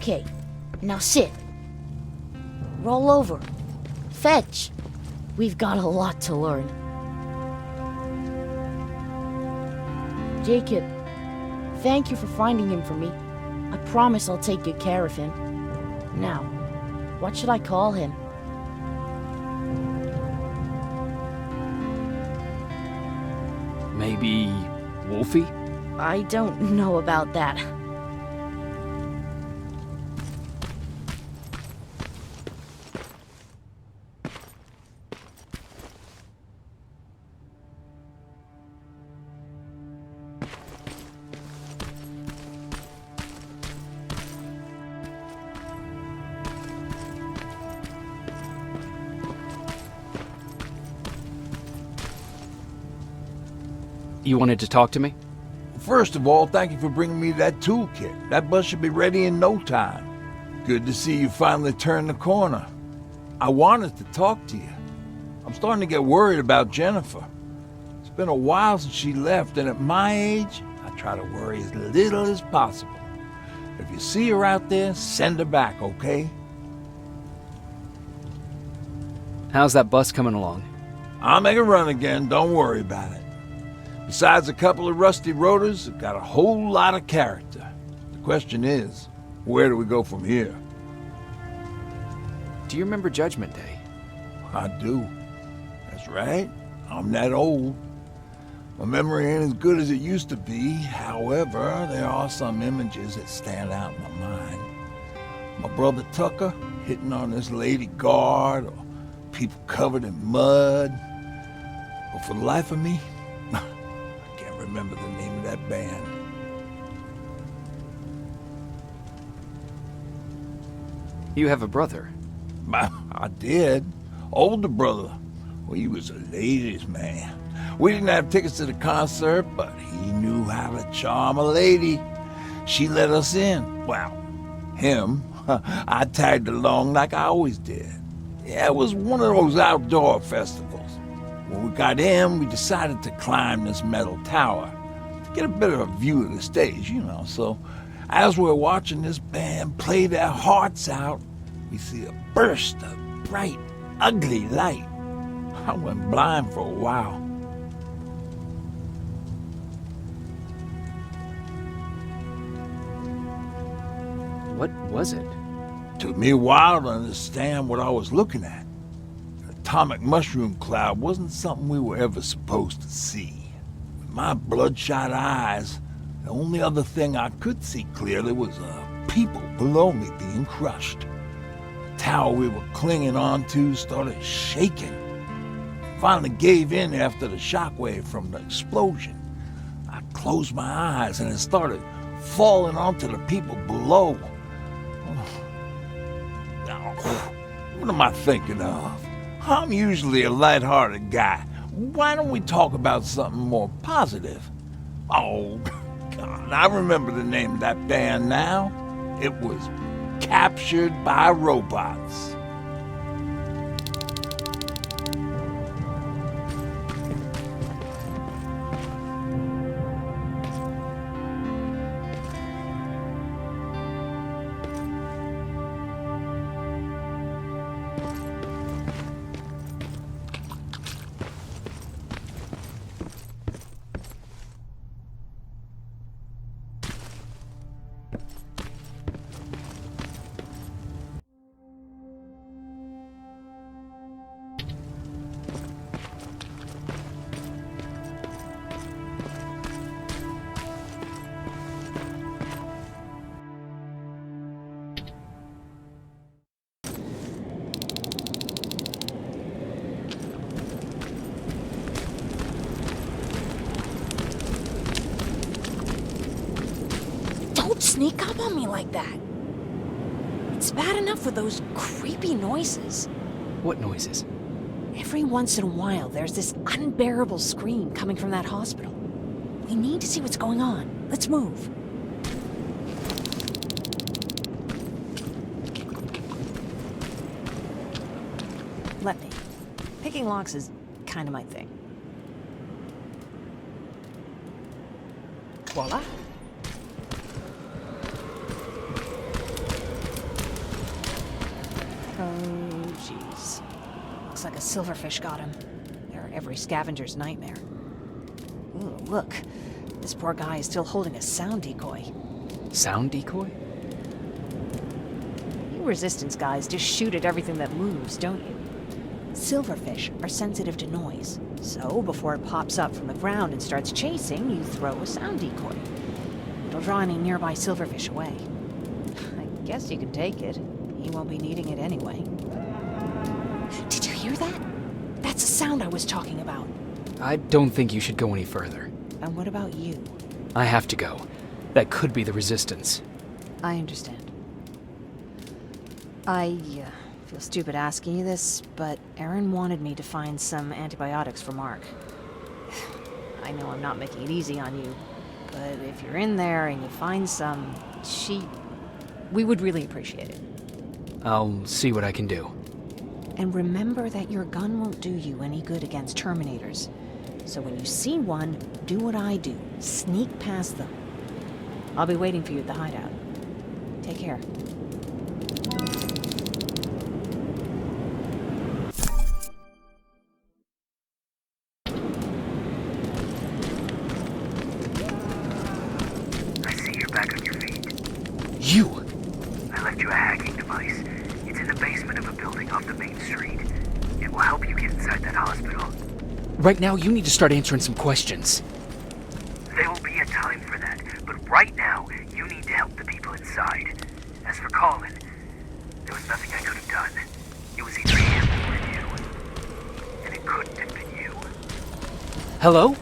Okay, now sit. Roll over. Fetch. We've got a lot to learn. Jacob, thank you for finding him for me. I promise I'll take good care of him. Now, what should I call him? Maybe Wolfie? I don't know about that. You wanted to talk to me? First of all, thank you for bringing me that toolkit. That bus should be ready in no time. Good to see you finally turned the corner. I wanted to talk to you. I'm starting to get worried about Jennifer. It's been a while since she left, and at my age, I try to worry as little as possible. If you see her out there, send her back, okay? How's that bus coming along? I'll make a run again, don't worry about it. Besides a couple of rusty rotors, it got a whole lot of character. The question is, where do we go from here? Do you remember Judgment Day? I do. That's right. I'm that old. My memory ain't as good as it used to be. However, there are some images that stand out in my mind. My brother Tucker hitting on this lady guard, or people covered in mud. But for the life of me, remember the name of that band. You have a brother? I did. Older brother. Well, he was a ladies' man. We didn't have tickets to the concert, but he knew how to charm a lady. She let us in. Well, him. I tagged along like I always did. Yeah, it was one of those outdoor festivals. When we got in, we decided to climb this metal tower to get a bit of a view of the stage, you know. So as we're watching this band play their hearts out, we see a burst of bright, ugly light. I went blind for a while. What was it? Took me a while to understand what I was looking at. Atomic mushroom cloud wasn't something we were ever supposed to see. With my bloodshot eyes, the only other thing I could see clearly was people below me being crushed. The tower we were clinging onto started shaking. Finally gave in after the shockwave from the explosion. I closed my eyes and it started falling onto the people below. What am I thinking of? I'm usually a light-hearted guy. Why don't we talk about something more positive? Oh, God, I remember the name of that band now. It was Captured by Robots. Don't sneak up on me like that. It's bad enough with those creepy noises. What noises? Every once in a while, there's this unbearable scream coming from that hospital. We need to see what's going on. Let's move. Let me. Picking locks is kind of my thing. Voila. Silverfish got him. They're every scavenger's nightmare. Ooh, look. This poor guy is still holding a sound decoy. Sound decoy? You Resistance guys just shoot at everything that moves, don't you? Silverfish are sensitive to noise, so before it pops up from the ground and starts chasing, you throw a sound decoy. It'll draw any nearby silverfish away. I guess you can take it. He won't be needing it anyway. Did you hear that? That's the sound I was talking about. I don't think you should go any further. And what about you? I have to go. That could be the Resistance. I understand. I feel stupid asking you this, but Aaron wanted me to find some antibiotics for Mark. I know I'm not making it easy on you, but if you're in there and you find some, we would really appreciate it. I'll see what I can do. And remember that your gun won't do you any good against Terminators. So when you see one, do what I do. Sneak past them. I'll be waiting for you at the hideout. Take care. I see you're back on your feet. You! I left you a hacking device. It's in the basement of a building off the main street. It will help you get inside that hospital. Right now, you need to start answering some questions. There will be a time for that, but right now, you need to help the people inside. As for Colin, there was nothing I could have done. It was either him or you. And it couldn't have been you. Hello?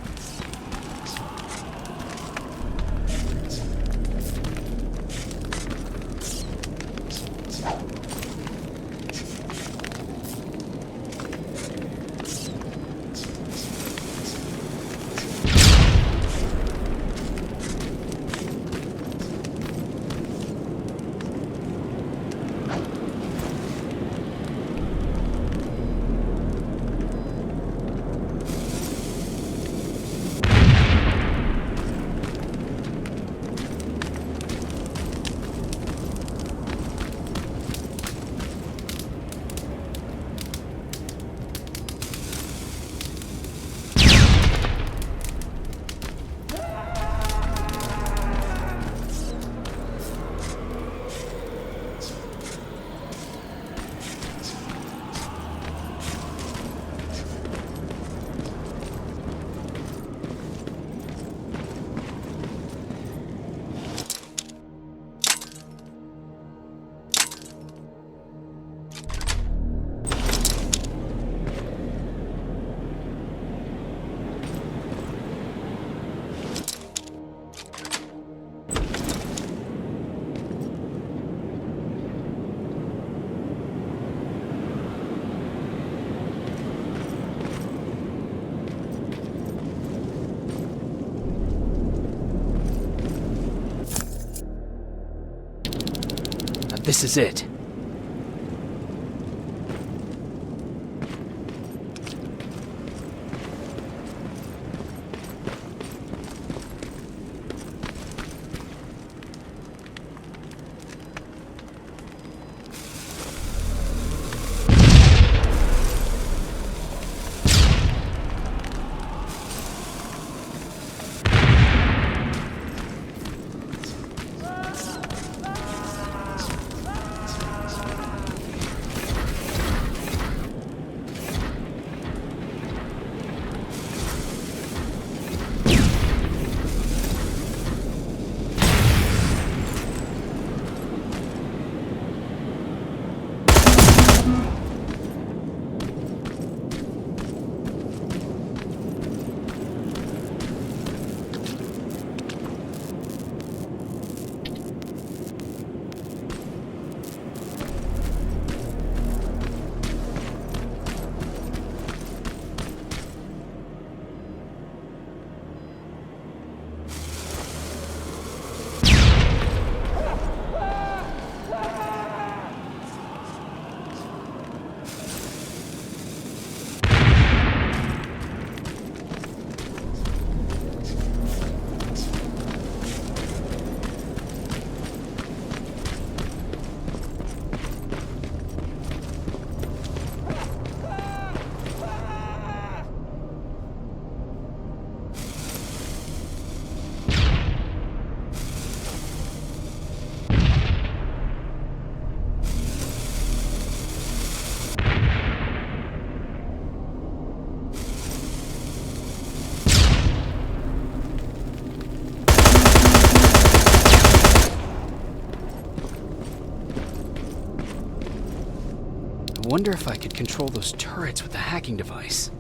This is it. wonder if I could control those turrets with the hacking device.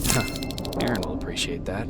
Huh. Aaron will appreciate that.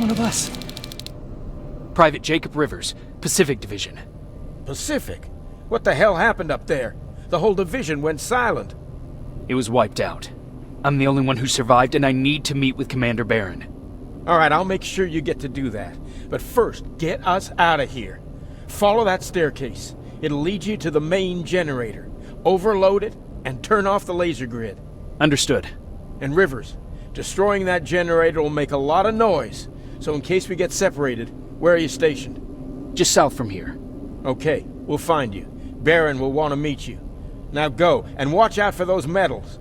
one of us. Private Jacob Rivers, Pacific Division. Pacific? What the hell happened up there? The whole division went silent. It was wiped out. I'm the only one who survived, and I need to meet with Commander Barron. All right, I'll make sure you get to do that. But first, get us out of here. Follow that staircase. It'll lead you to the main generator. Overload it and turn off the laser grid. Understood. And Rivers, destroying that generator will make a lot of noise. So in case we get separated, where are you stationed? Just south from here. Okay, we'll find you. Barron will want to meet you. Now go, and watch out for those medals.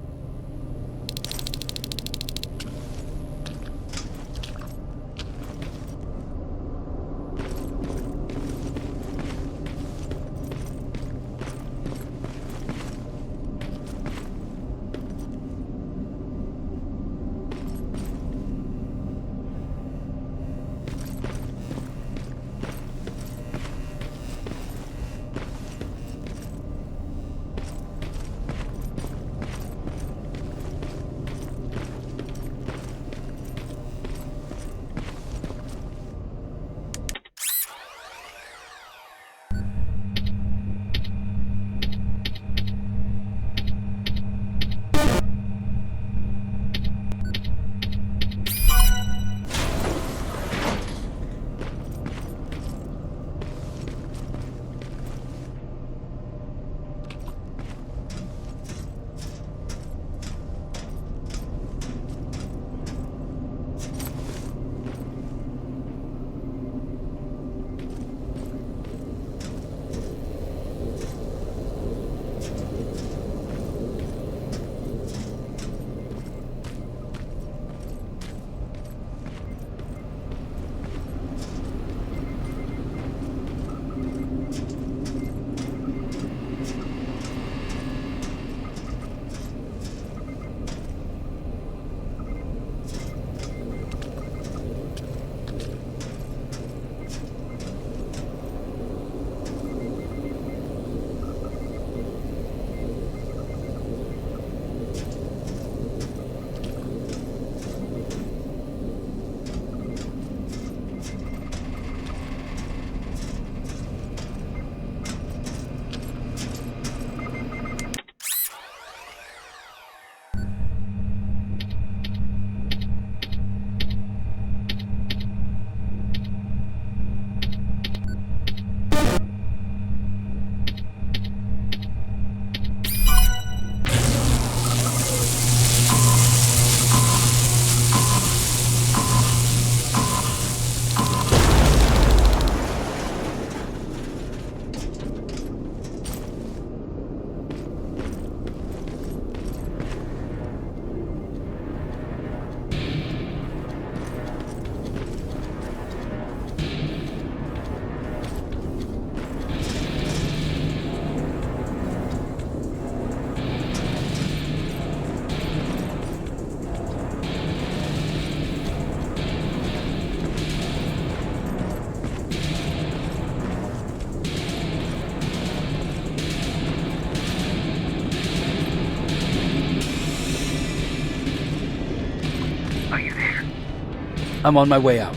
I'm on my way out.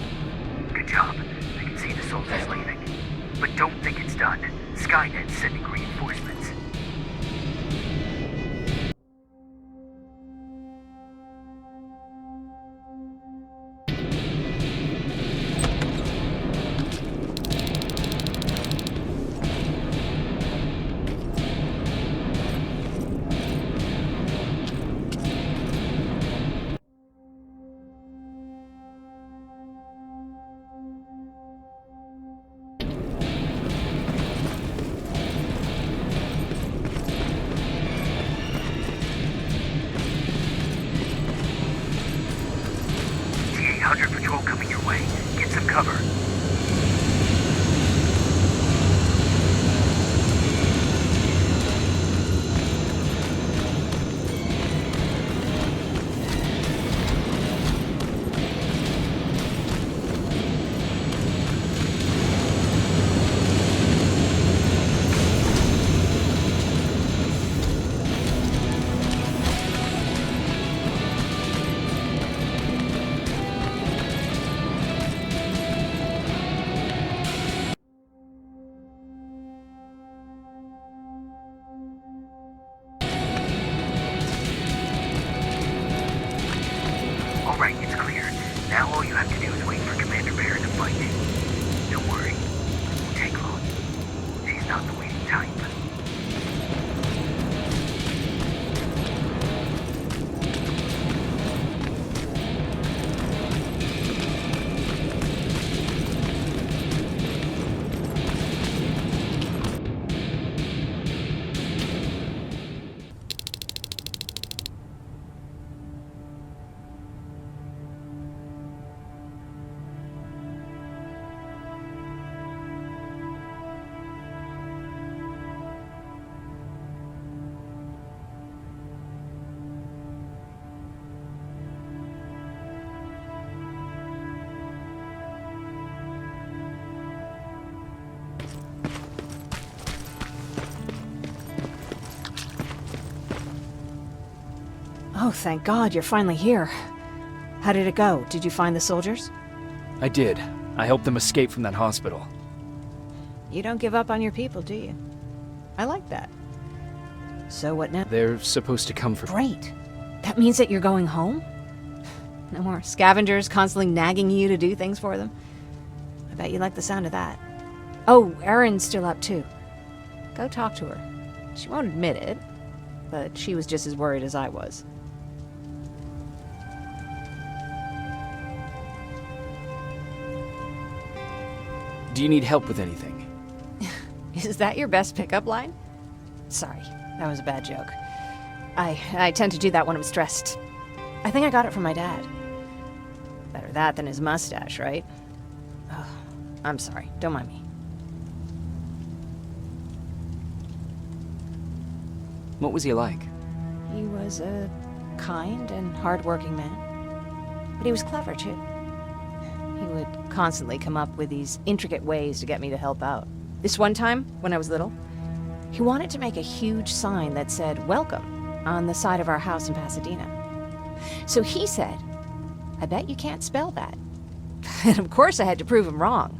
Good job. I can see the soldiers leaving. But don't think it's done. Skynet's sending reinforcements. T-800 patrol coming your way. Get some cover. is clear. Now all you have to do is wait for Commander Bear to fight. Don't worry. It won't take long. She's not the waiting type. Oh, thank God, you're finally here. How did it go? Did you find the soldiers? I did. I helped them escape from that hospital. You don't give up on your people, do you? I like that. So what now? They're supposed to come for... Great. That means that you're going home? No more scavengers constantly nagging you to do things for them? I bet you like the sound of that. Oh, Erin's still up too. Go talk to her. She won't admit it, but she was just as worried as I was. Do you need help with anything? Is that your best pickup line? Sorry, that was a bad joke. I tend to do that when I'm stressed. I think I got it from my dad. Better that than his mustache, right? Oh, I'm sorry, don't mind me. What was he like? He was a kind and hard-working man. But he was clever, too. He would constantly come up with these intricate ways to get me to help out. This one time, when I was little, he wanted to make a huge sign that said, "Welcome," on the side of our house in Pasadena. So he said, "I bet you can't spell that." And of course I had to prove him wrong.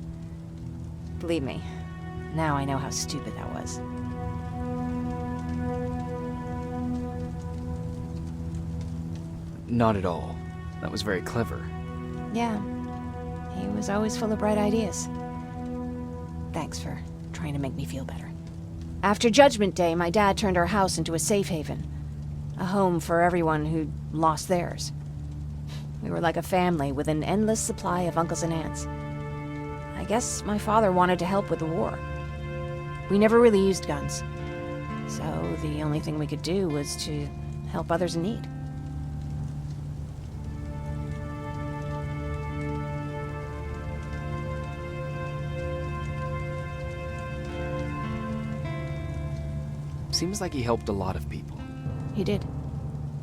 Believe me, now I know how stupid that was. Not at all. That was very clever. Yeah, he was always full of bright ideas. Thanks for trying to make me feel better. After Judgment Day, my dad turned our house into a safe haven. A home for everyone who'd lost theirs. We were like a family with an endless supply of uncles and aunts. I guess my father wanted to help with the war. We never really used guns. So the only thing we could do was to help others in need. Seems like he helped a lot of people. He did.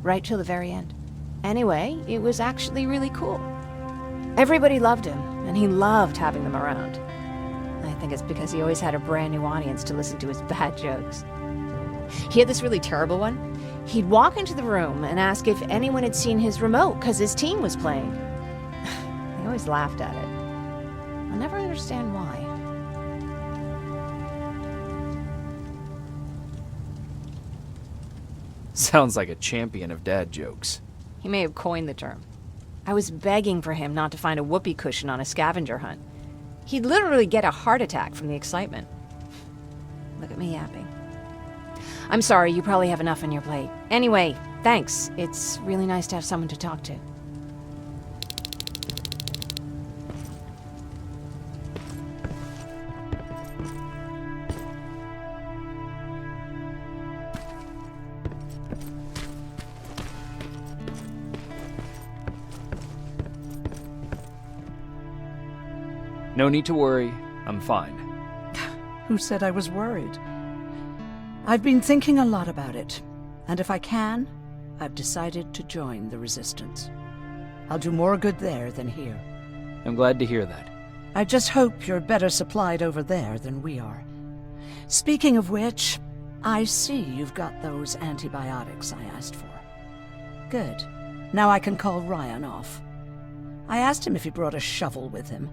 Right till the very end. Anyway, it was actually really cool. Everybody loved him, and he loved having them around. I think it's because he always had a brand new audience to listen to his bad jokes. He had this really terrible one. He'd walk into the room and ask if anyone had seen his remote because his team was playing. They always laughed at it. I'll never understand why. Sounds like a champion of dad jokes. He may have coined the term. I was begging for him not to find a whoopee cushion on a scavenger hunt. He'd literally get a heart attack from the excitement. Look at me yapping. I'm sorry, you probably have enough on your plate. Anyway, thanks. It's really nice to have someone to talk to. No need to worry. I'm fine. Who said I was worried? I've been thinking a lot about it, and if I can, I've decided to join the Resistance. I'll do more good there than here. I'm glad to hear that. I just hope you're better supplied over there than we are. Speaking of which, I see you've got those antibiotics I asked for. Good. Now I can call Ryan off. I asked him if he brought a shovel with him.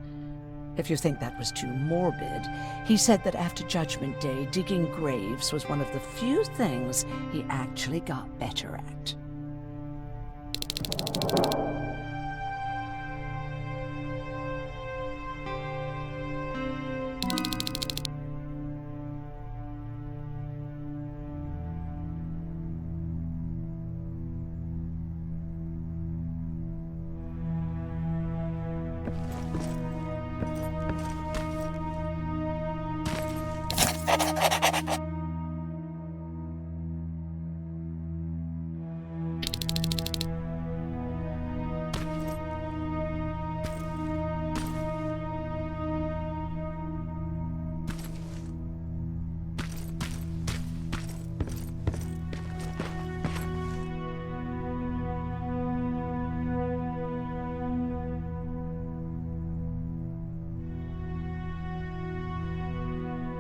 If you think that was too morbid, he said that after Judgment Day, digging graves was one of the few things he actually got better at.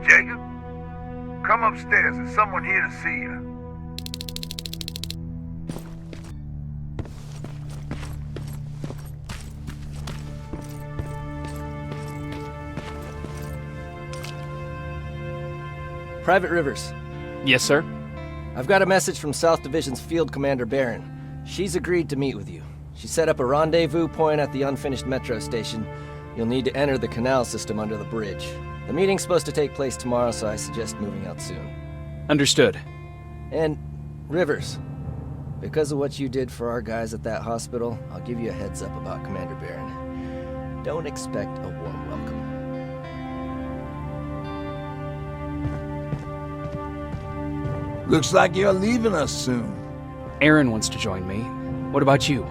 Jacob, come upstairs. There's someone here to see you. Private Rivers, Yes, sir? I've got a message from South Division's Field Commander Barron. She's agreed to meet with you. She set up a rendezvous point at the unfinished metro station. You'll need to enter the canal system under the bridge. The meeting's supposed to take place tomorrow, so I suggest moving out soon. Understood. And, Rivers, because of what you did for our guys at that hospital, I'll give you a heads up about Commander Barron. Don't expect a warm welcome. Looks like you're leaving us soon. Aaron wants to join me. What about you?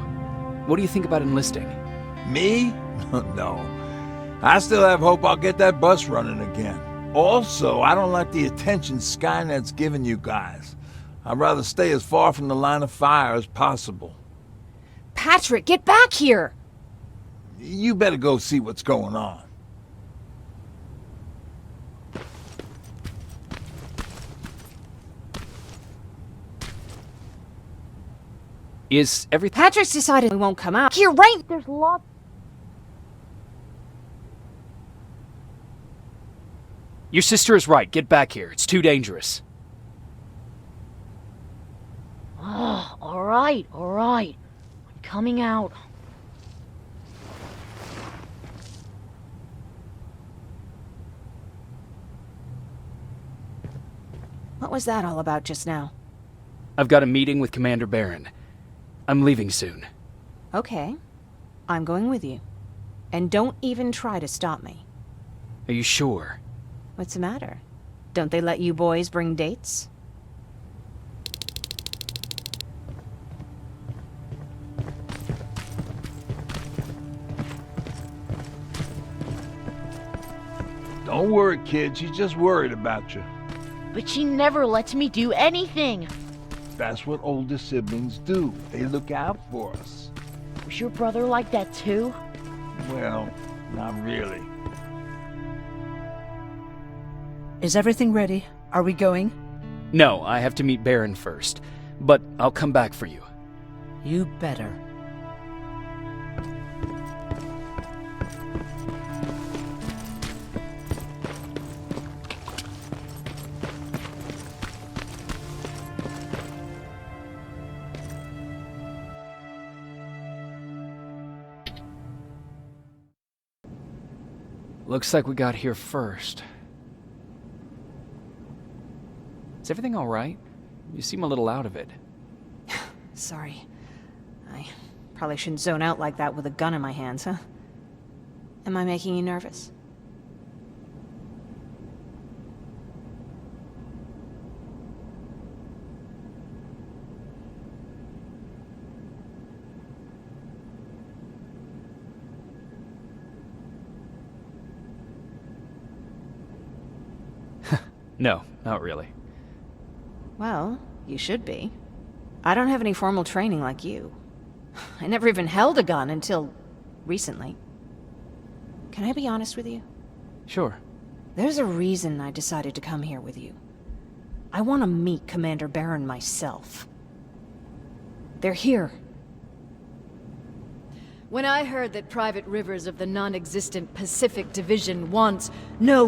What do you think about enlisting? Me? No. I still have hope I'll get that bus running again. Also, I don't like the attention Skynet's giving you guys. I'd rather stay as far from the line of fire as possible. Patrick, get back here! You better go see what's going on. Is everything... Patrick's decided we won't come out. Here, right? There's lots. Your sister is right. Get back here. It's too dangerous. Oh, all right. I'm coming out. What was that all about just now? I've got a meeting with Commander Barron. I'm leaving soon. Okay. I'm going with you. And don't even try to stop me. Are you sure? What's the matter? Don't they let you boys bring dates? Don't worry, kid. She's just worried about you. But she never lets me do anything. That's what older siblings do. They look out for us. Was your brother like that too? Well, not really. Is everything ready? Are we going? No, I have to meet Barron first. But I'll come back for you. You better. Looks like we got here first. Is everything all right? You seem a little out of it. Sorry. I probably shouldn't zone out like that with a gun in my hands, huh? Am I making you nervous? No, not really. Well, you should be. I don't have any formal training like you. I never even held a gun until recently. Can I be honest with you? Sure. There's a reason I decided to come here with you. I want to meet Commander Barron myself. They're here. When I heard that Private Rivers of the non-existent Pacific Division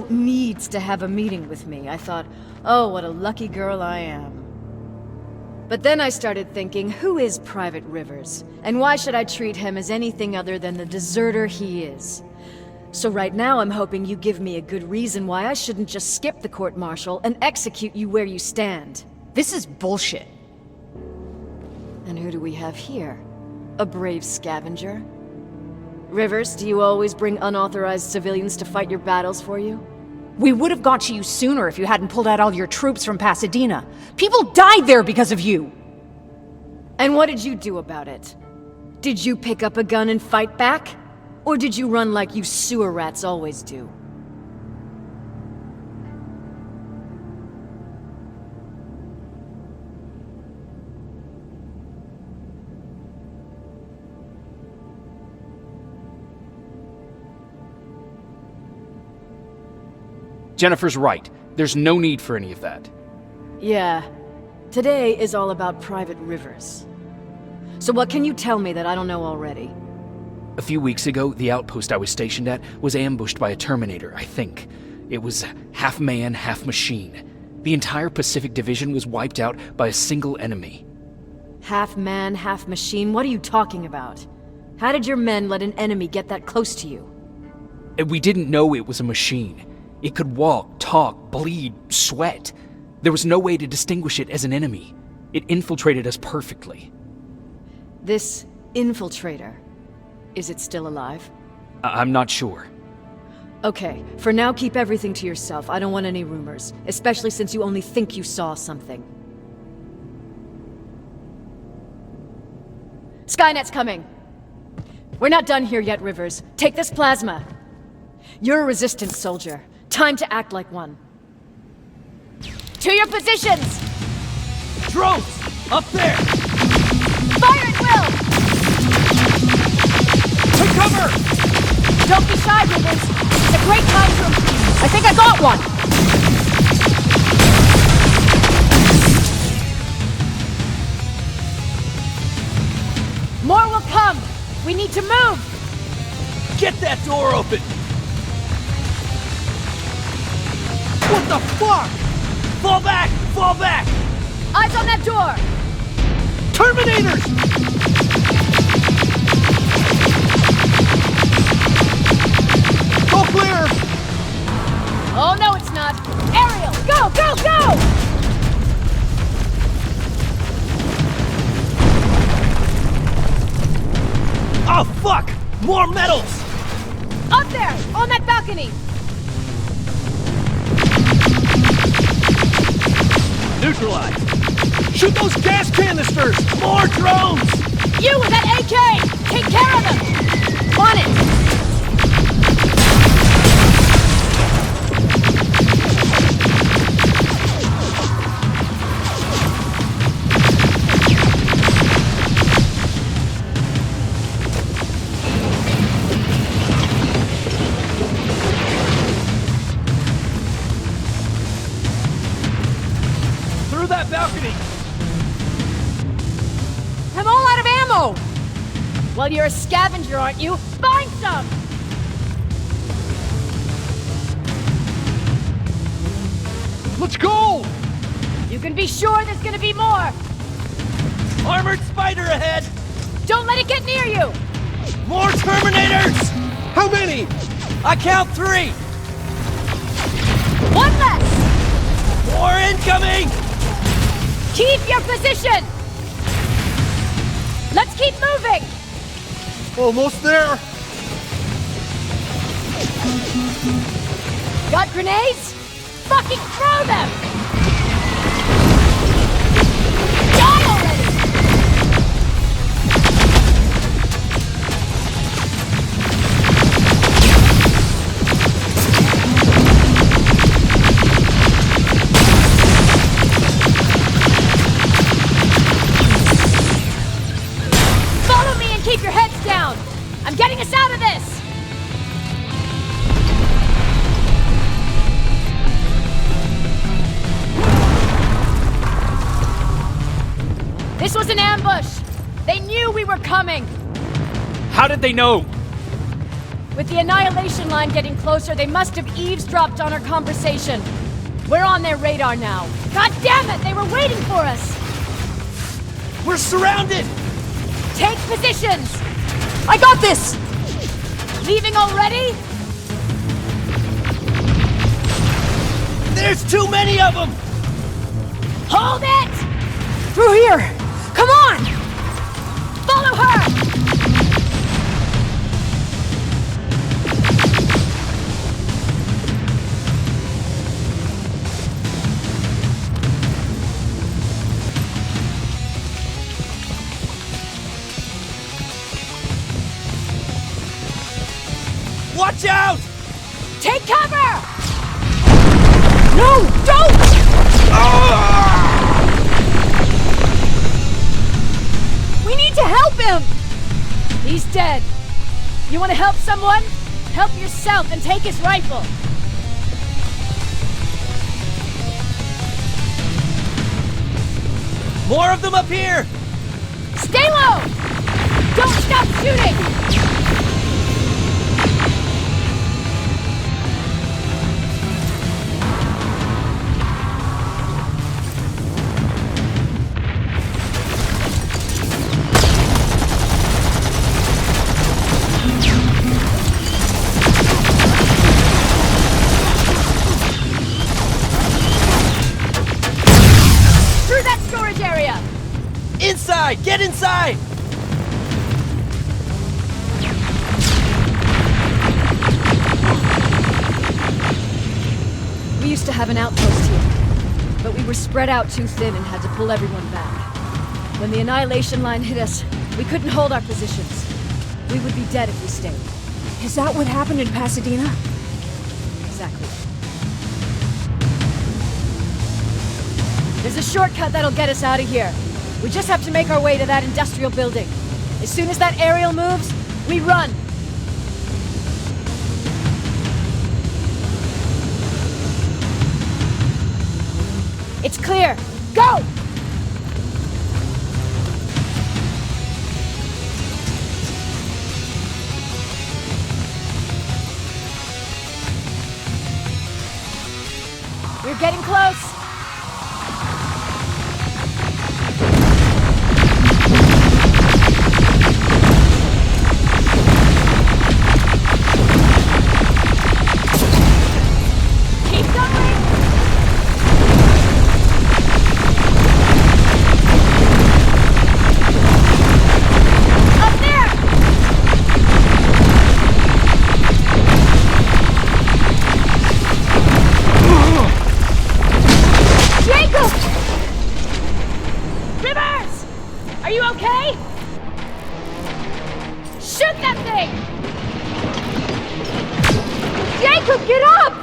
needs to have a meeting with me, I thought, oh, what a lucky girl I am. But then I started thinking, who is Private Rivers? And why should I treat him as anything other than the deserter he is? So right now I'm hoping you give me a good reason why I shouldn't just skip the court-martial and execute you where you stand. This is bullshit. And who do we have here? A brave scavenger? Rivers, do you always bring unauthorized civilians to fight your battles for you? We would have got to you sooner if you hadn't pulled out all your troops from Pasadena. People died there because of you! And what did you do about it? Did you pick up a gun and fight back? Or did you run like you sewer rats always do? Jennifer's right. There's no need for any of that. Yeah. Today is all about Private Rivers. So what can you tell me that I don't know already? A few weeks ago, the outpost I was stationed at was ambushed by a Terminator, I think. It was half man, half machine. The entire Pacific Division was wiped out by a single enemy. Half man, half machine? What are you talking about? How did your men let an enemy get that close to you? And we didn't know it was a machine. It could walk, talk, bleed, sweat. There was no way to distinguish it as an enemy. It infiltrated us perfectly. This infiltrator, is it still alive? I'm not sure. Okay, for now keep everything to yourself. I don't want any rumors, especially since you only think you saw something. Skynet's coming! We're not done here yet, Rivers. Take this plasma. You're a Resistance soldier. Time to act like one. To your positions! Drones! Up there! Fire at will! Take cover! Don't be shy, Rivers. It's a great time to... I think I got one! More will come! We need to move! Get that door open! What the fuck? Fall back! Fall back! Eyes on that door! Terminators! Go clear! Oh, no, it's not. Ariel, go, go, go! Oh, fuck! More metals! Up there, on that balcony! Neutralized! Shoot those gas canisters! More drones! You with that AK! Take care of them! On it! Through that balcony! I'm all out of ammo! Well, you're a scavenger, aren't you? Find some! Let's go! You can be sure there's gonna be more! Armored spider ahead! Don't let it get near you! More Terminators! How many? I count 3! One less! More incoming! Keep your position! Let's keep moving! Almost there! Got grenades? Fucking throw them! Die already! Follow me and keep your heads down! I'm getting us out of this! This was an ambush! They knew we were coming! How did they know? With the Annihilation line getting closer, they must have eavesdropped on our conversation. We're on their radar now. God damn it! They were waiting for us! We're surrounded! Take positions! I got this! Leaving already? There's too many of them! Hold it! Through here! Come on! Follow her! watch out! Take cover! No, don't! We need to help him! He's dead. You want to help someone? Help yourself and take his rifle. More of them up here! Stay low! Don't stop shooting! Through that storage area! Inside! Get inside! We used to have an outpost here, but we were spread out too thin and had to pull everyone back. When the Annihilation line hit us, we couldn't hold our positions. We would be dead if we stayed. Is that what happened in Pasadena? Exactly. There's a shortcut that'll get us out of here. We just have to make our way to that industrial building. As soon as that aerial moves, we run. It's clear. Go! We're getting close. Keep going! Up there! Jacob! Rivers! Are you okay? Shoot that thing! Jacob, get up!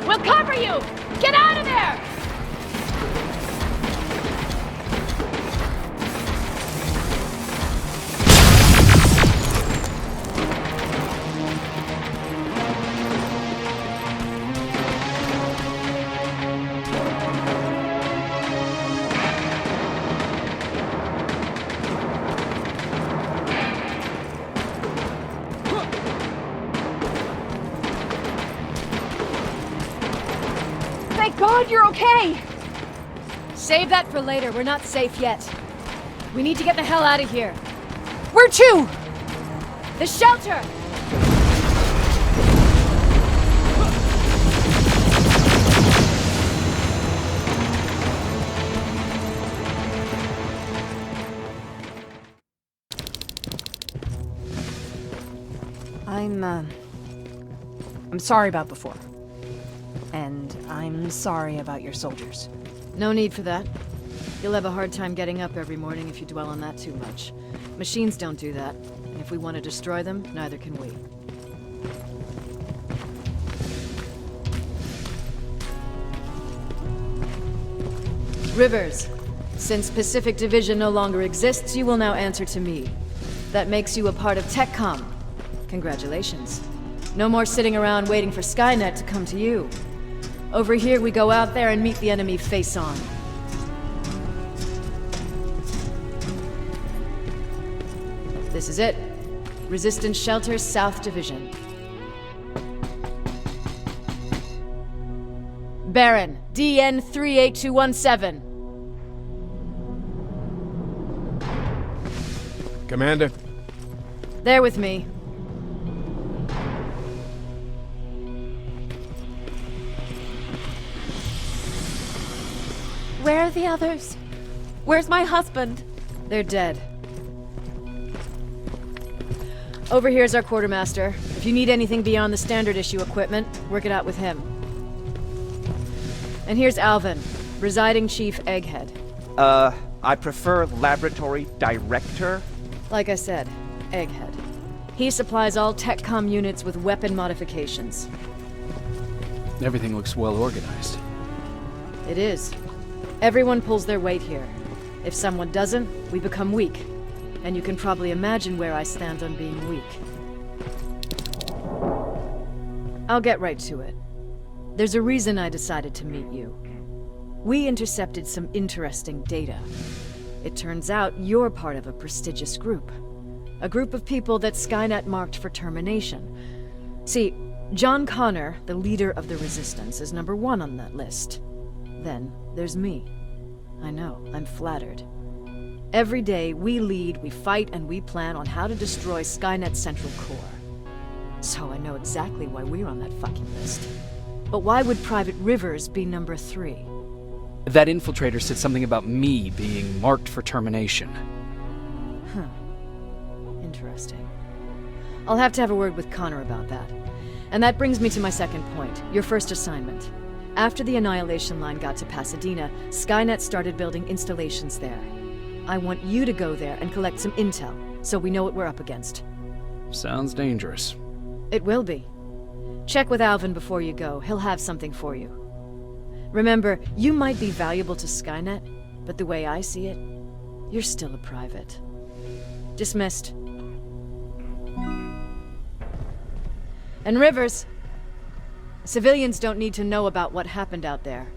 We'll cover you! Get out of there! Thank God you're okay! Save that for later. We're not safe yet. We need to get the hell out of here. Where to? The shelter! I'm sorry about before. And I'm sorry about your soldiers. No need for that. You'll have a hard time getting up every morning if you dwell on that too much. Machines don't do that. And if we want to destroy them, neither can we. Rivers, since Pacific Division no longer exists, you will now answer to me. That makes you a part of TechCom. Congratulations. No more sitting around waiting for Skynet to come to you. Over here, we go out there and meet the enemy face on. This is it. Resistance Shelter, South Division. Baron, DN 38217. Commander, They're with me. Where are the others? Where's my husband? They're dead. Over here's our quartermaster. If you need anything beyond the standard issue equipment, work it out with him. And here's Alvin. Presiding Chief Egghead. I prefer Laboratory Director. Like I said, Egghead. He supplies all TechCom units with weapon modifications. Everything looks well organized. It is. Everyone pulls their weight here. If someone doesn't, we become weak. And you can probably imagine where I stand on being weak. I'll get right to it. There's a reason I decided to meet you. We intercepted some interesting data. It turns out you're part of a prestigious group. A group of people that Skynet marked for termination. See, John Connor, the leader of the Resistance, is number 1 on that list. Then there's me. I know, I'm flattered. Every day, we lead, we fight, and we plan on how to destroy Skynet's central core. So I know exactly why we're on that fucking list. But why would Private Rivers be number 3? That infiltrator said something about me being marked for termination. Huh. Interesting. I'll have to have a word with Connor about that. And that brings me to my second point, your first assignment. After the Annihilation Line got to Pasadena, Skynet started building installations there. I want you to go there and collect some intel, so we know what we're up against. Sounds dangerous. It will be. Check with Alvin before you go. He'll have something for you. Remember, you might be valuable to Skynet, but the way I see it, you're still a private. Dismissed. And Rivers, civilians don't need to know about what happened out there.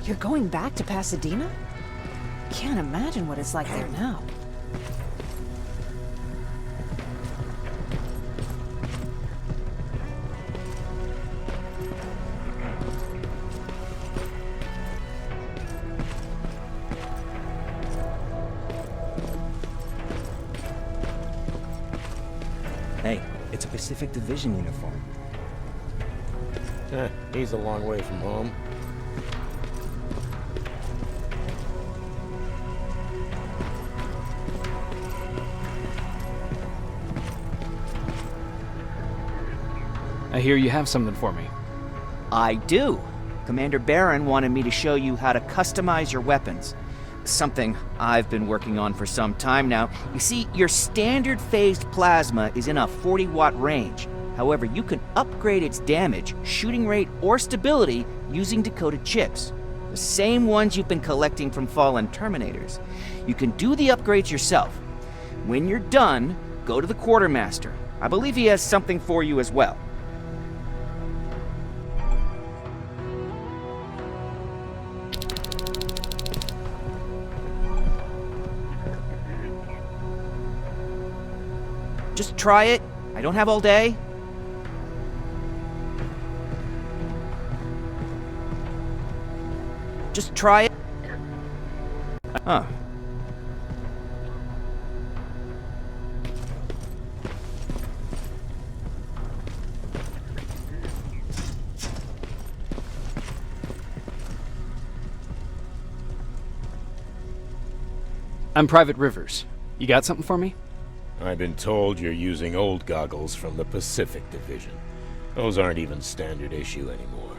You're going back to Pasadena? Can't imagine what it's like there now. Hey, it's a Pacific Division uniform. He's a long way from home. I hear you have something for me. I do. Commander Barron wanted me to show you how to customize your weapons. Something I've been working on for some time now. You see, your standard phased plasma is in a 40-watt range. However, you can upgrade its damage, shooting rate, or stability using decoded chips. The same ones you've been collecting from fallen Terminators. You can do the upgrades yourself. When you're done, go to the Quartermaster. I believe he has something for you as well. Just try it. I don't have all day. Just try it. Huh. I'm Private Rivers. You got something for me? I've been told you're using old goggles from the Pacific Division. Those aren't even standard issue anymore.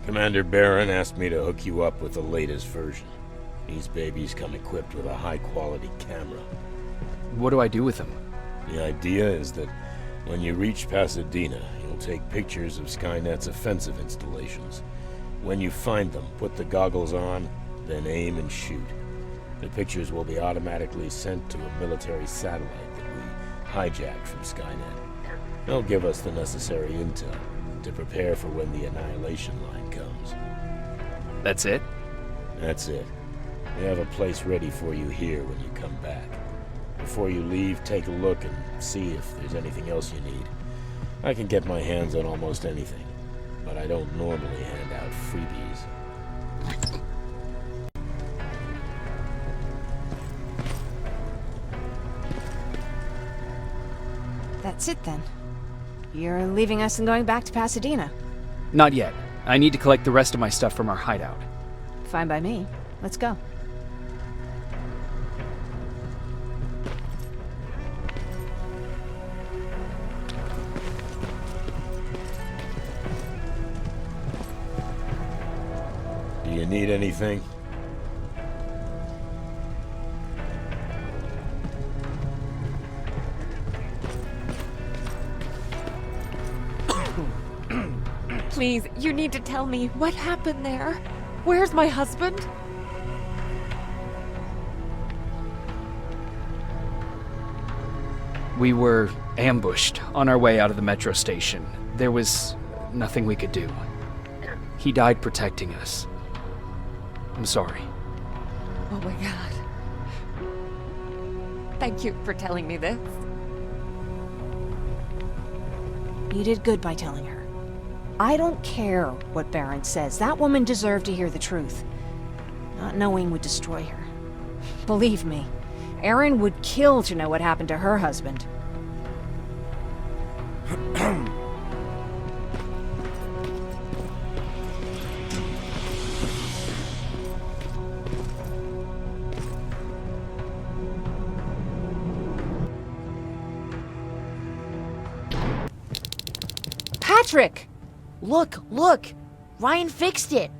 Commander Barron asked me to hook you up with the latest version. These babies come equipped with a high-quality camera. What do I do with them? The idea is that when you reach Pasadena, you'll take pictures of Skynet's offensive installations. When you find them, put the goggles on, then aim and shoot. The pictures will be automatically sent to a military satellite that we hijacked from Skynet. They'll give us the necessary intel to prepare for when the annihilation line comes. That's it? That's it. We have a place ready for you here when you come back. Before you leave, take a look and see if there's anything else you need. I can get my hands on almost anything, but I don't normally hand out freebies. That's it then. You're leaving us and going back to Pasadena. Not yet. I need to collect the rest of my stuff from our hideout. Fine by me. Let's go. Do you need anything? Please, you need to tell me what happened there. Where's my husband? We were ambushed on our way out of the metro station. There was nothing we could do. He died protecting us. I'm sorry. Oh my god. Thank you for telling me this. You did good by telling her. I don't care what Baron says. That woman deserved to hear the truth. Not knowing would destroy her. Believe me, Erin would kill to know what happened to her husband. Patrick! Look! Ryan fixed it!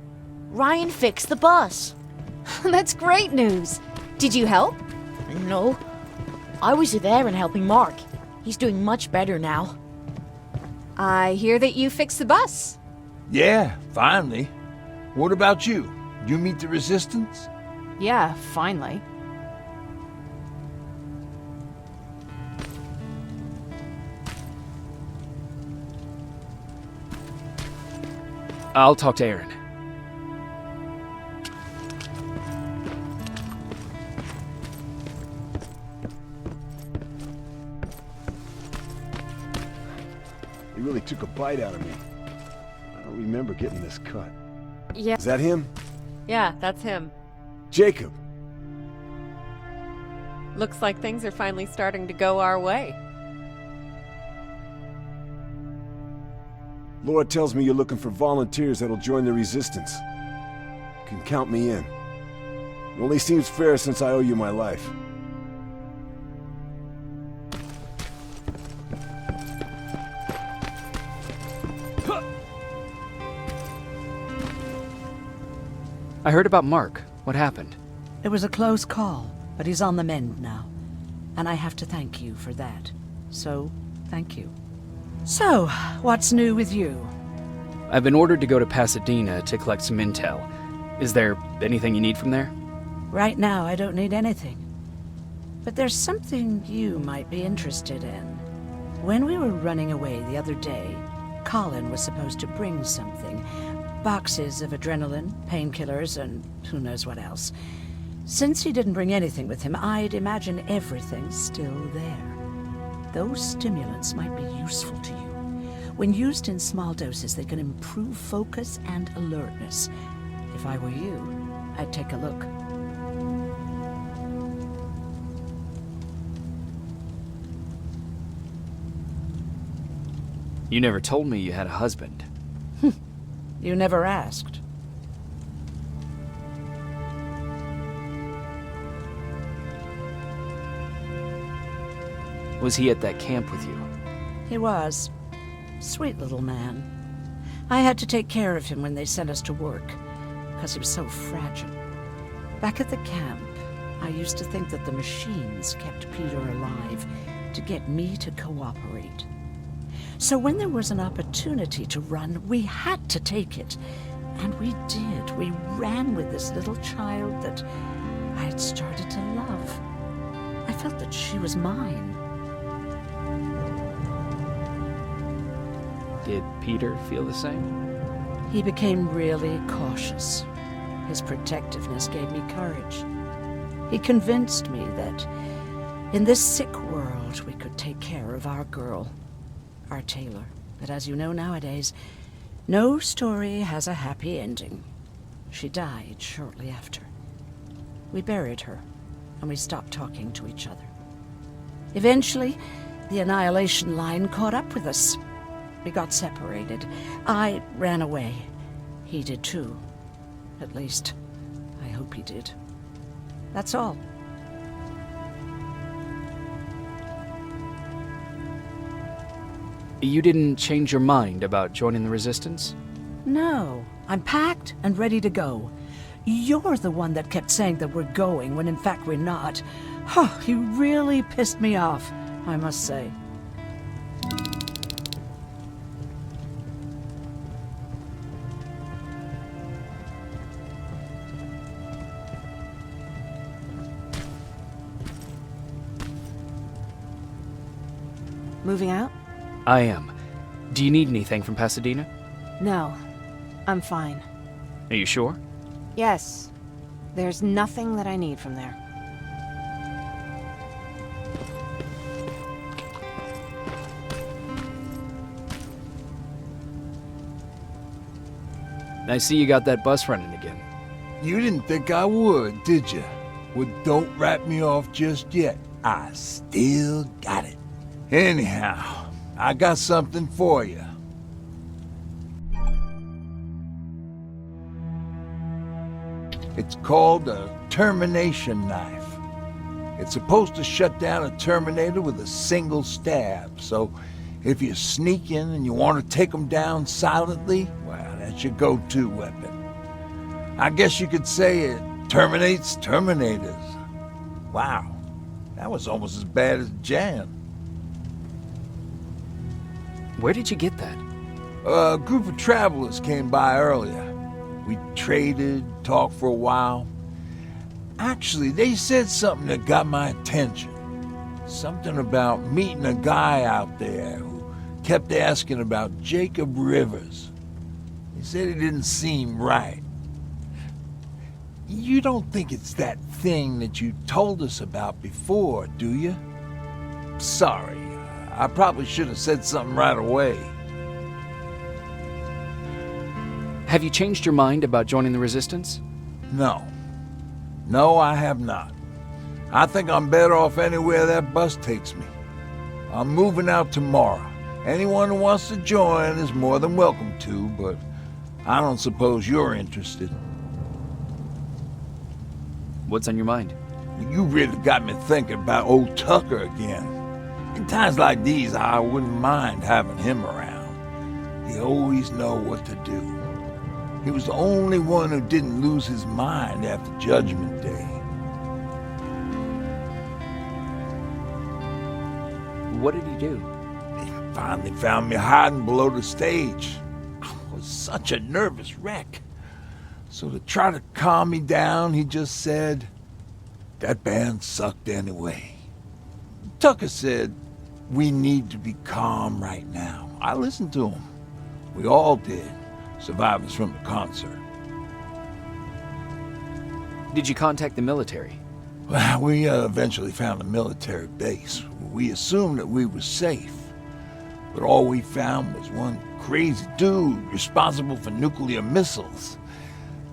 Ryan fixed the bus! That's great news! Did you help? No. I was there and helping Mark. He's doing much better now. I hear that you fixed the bus. Yeah, finally. What about you? You meet the Resistance? Yeah, finally. I'll talk to Erin. He really took a bite out of me. I don't remember getting this cut. Yeah. Is that him? Yeah, that's him. Jacob! Looks like things are finally starting to go our way. Laura tells me you're looking for volunteers that'll join the Resistance. You can count me in. It only seems fair since I owe you my life. I heard about Mark. What happened? It was a close call, but he's on the mend now. And I have to thank you for that. So, thank you. So, what's new with you? I've been ordered to go to Pasadena to collect some intel. Is there anything you need from there? Right now, I don't need anything. But there's something you might be interested in. When we were running away the other day, Colin was supposed to bring something. Boxes of adrenaline, painkillers, and who knows what else. Since he didn't bring anything with him, I'd imagine everything's still there. Those stimulants might be useful to you. When used in small doses, they can improve focus and alertness. If I were you, I'd take a look. You never told me you had a husband. You never asked. Was he at that camp with you? He was. Sweet little man. I had to take care of him when they sent us to work, because he was so fragile. Back at the camp, I used to think that the machines kept Peter alive to get me to cooperate. So when there was an opportunity to run, we had to take it. And we did. We ran with this little child that I had started to love. I felt that she was mine. Did Peter feel the same? He became really cautious. His protectiveness gave me courage. He convinced me that in this sick world we could take care of our girl, our Taylor. But as you know nowadays, no story has a happy ending. She died shortly after. We buried her, and we stopped talking to each other. Eventually, the Annihilation Line caught up with us. We got separated. I ran away. He did too. At least, I hope he did. That's all. You didn't change your mind about joining the Resistance? No, I'm packed and ready to go. You're the one that kept saying that we're going when in fact we're not. Oh, you really pissed me off, I must say. Moving out? I am. Do you need anything from Pasadena? No. I'm fine. Are you sure? Yes. There's nothing that I need from there. I see you got that bus running again. You didn't think I would, did you? Well, don't wrap me off just yet. I still got it. Anyhow, I got something for you. It's called a termination knife. It's supposed to shut down a Terminator with a single stab, so if you're sneaking and you want to take them down silently, well, that's your go-to weapon. I guess you could say it terminates Terminators. Wow, that was almost as bad as Jan. Where did you get that? A group of travelers came by earlier. We traded, talked for a while. Actually, they said something that got my attention. Something about meeting a guy out there who kept asking about Jacob Rivers. He said it didn't seem right. You don't think it's that thing that you told us about before, do you? Sorry, I probably should have said something right away. Have you changed your mind about joining the Resistance? No. No, I have not. I think I'm better off anywhere that bus takes me. I'm moving out tomorrow. Anyone who wants to join is more than welcome to, but I don't suppose you're interested. What's on your mind? You really got me thinking about old Tucker again. In times like these, I wouldn't mind having him around. He always know what to do. He was the only one who didn't lose his mind after Judgment Day. What did he do? He finally found me hiding below the stage. I was such a nervous wreck. So to try to calm me down, he just said, "That band sucked anyway." Tucker said, "We need to be calm right now." I listened to him. We all did. Survivors from the concert. Did you contact the military? Well, we eventually found a military base. We assumed that we were safe. But all we found was one crazy dude responsible for nuclear missiles.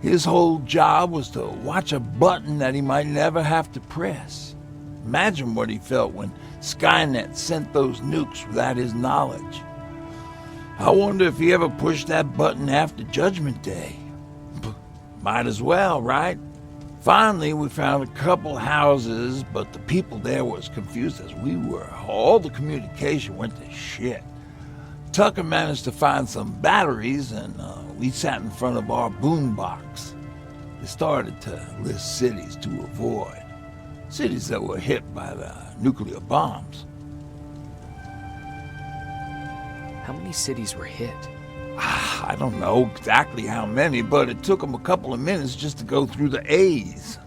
His whole job was to watch a button that he might never have to press. Imagine what he felt when Skynet sent those nukes without his knowledge. I wonder if he ever pushed that button after Judgment Day. Might as well, right? Finally, we found a couple houses, but the people there were as confused as we were. All the communication went to shit. Tucker managed to find some batteries, and we sat in front of our boombox. They started to list cities to avoid. Cities that were hit by the nuclear bombs. How many cities were hit? I don't know exactly how many, but it took them a couple of minutes just to go through the A's.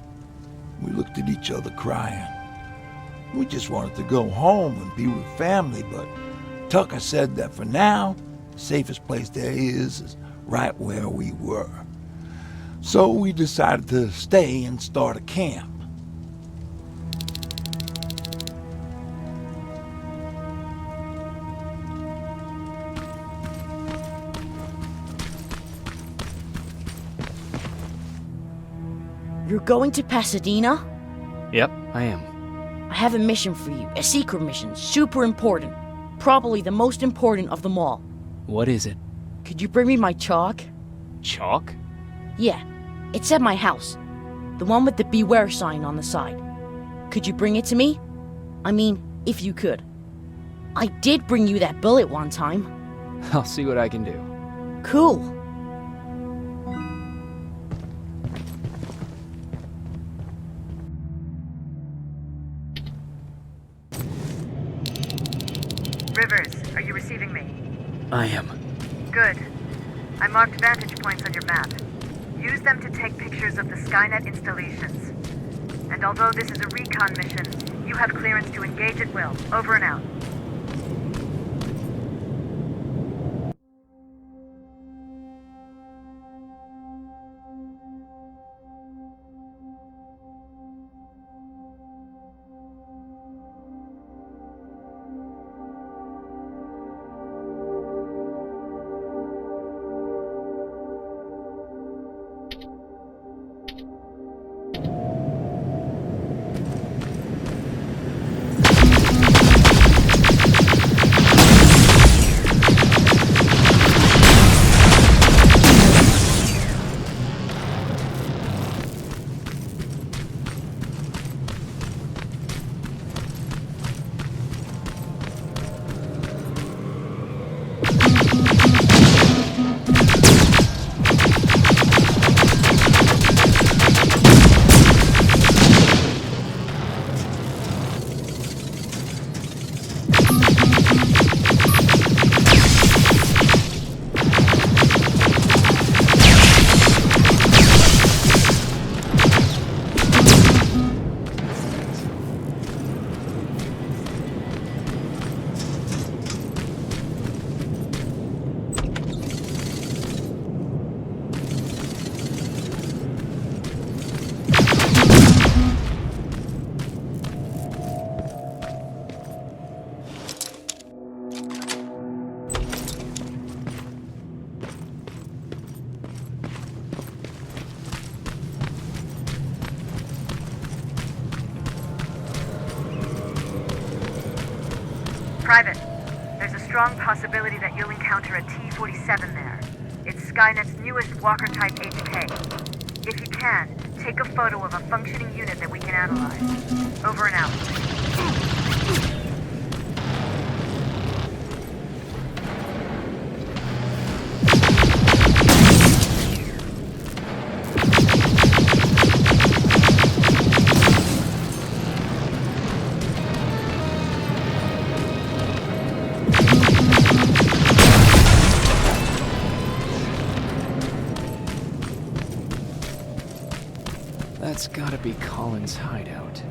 We looked at each other crying. We just wanted to go home and be with family, but Tucker said that for now, Safest place there is right where we were. So we decided to stay and start a camp. You're going to Pasadena? Yep, I am. I have a mission for you. A secret mission. Super important. Probably the most important of them all. What is it? Could you bring me my chalk? Chalk? Yeah. It's at my house. The one with the beware sign on the side. Could you bring it to me? I mean, if you could. I did bring you that bullet one time. I'll see what I can do. Cool. Rivers, are you receiving me? I am. Good. I marked vantage points on your map. Use them to take pictures of the Skynet installations. And although this is a recon mission, you have clearance to engage at will. Over and out. Private, there's a strong possibility that you'll encounter a T-47 there. It's Skynet's newest Walker-type HK. If you can, take a photo of a functioning unit that we can analyze. Over and out. That's gotta be Colin's hideout.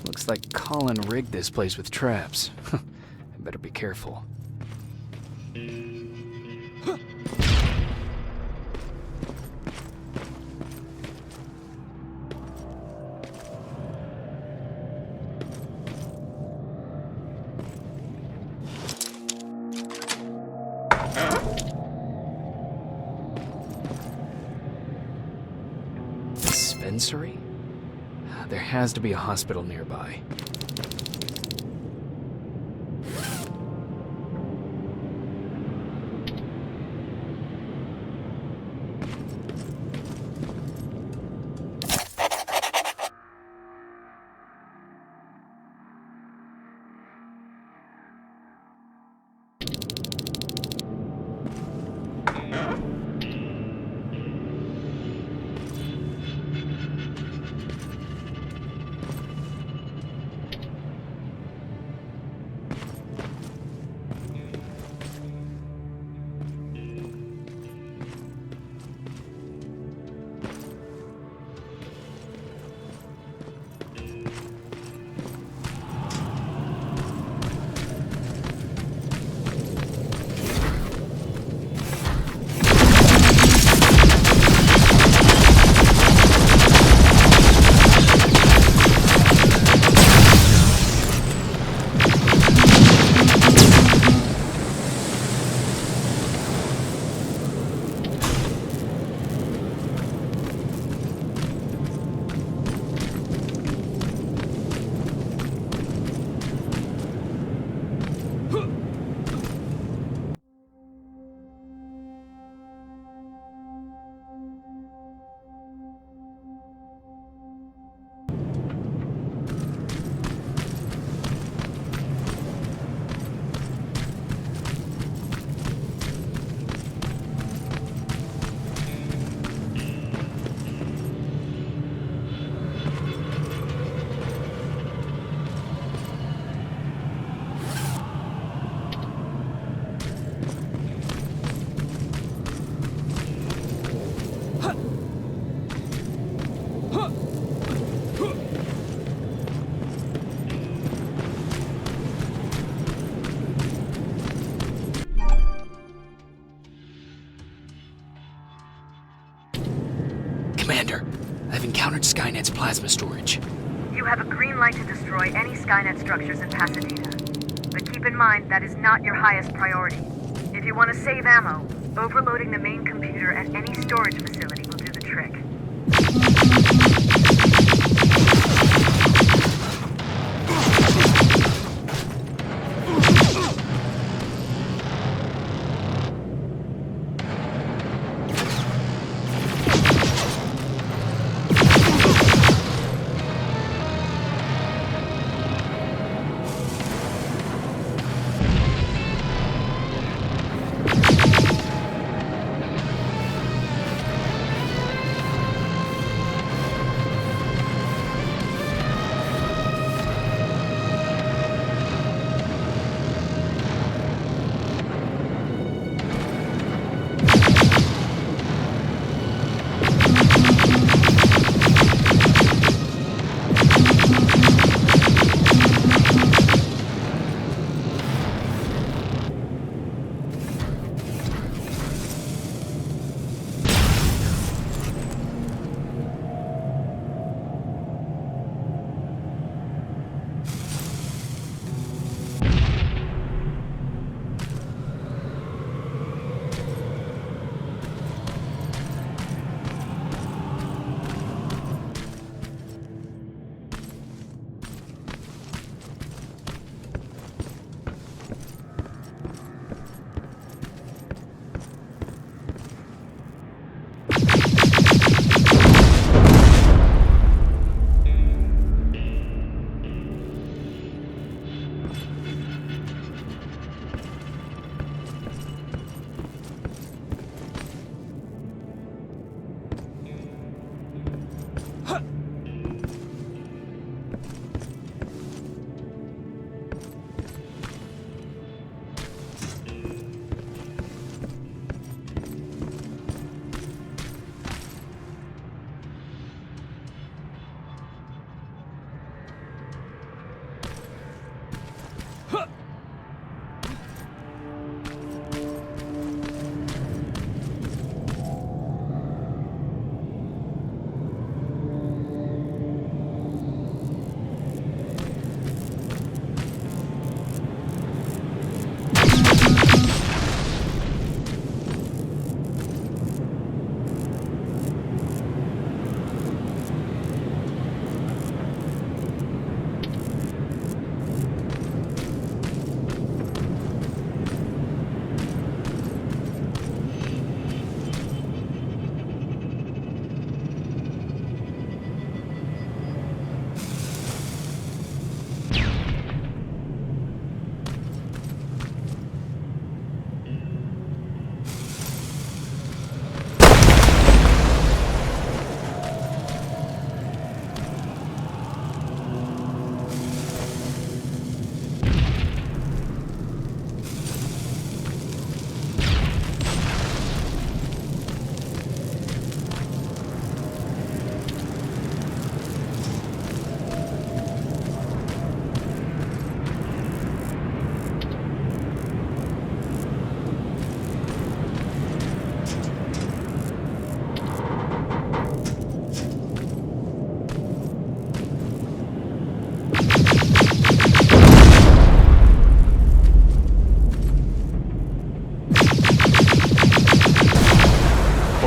Looks like Colin rigged this place with traps. I better be careful. Dispensary? There has to be a hospital nearby. Skynet's plasma storage? You have a green light to destroy any Skynet structures in Pasadena. But keep in mind, that is not your highest priority. If you want to save ammo, overloading the main computer at any storage facility will do the trick.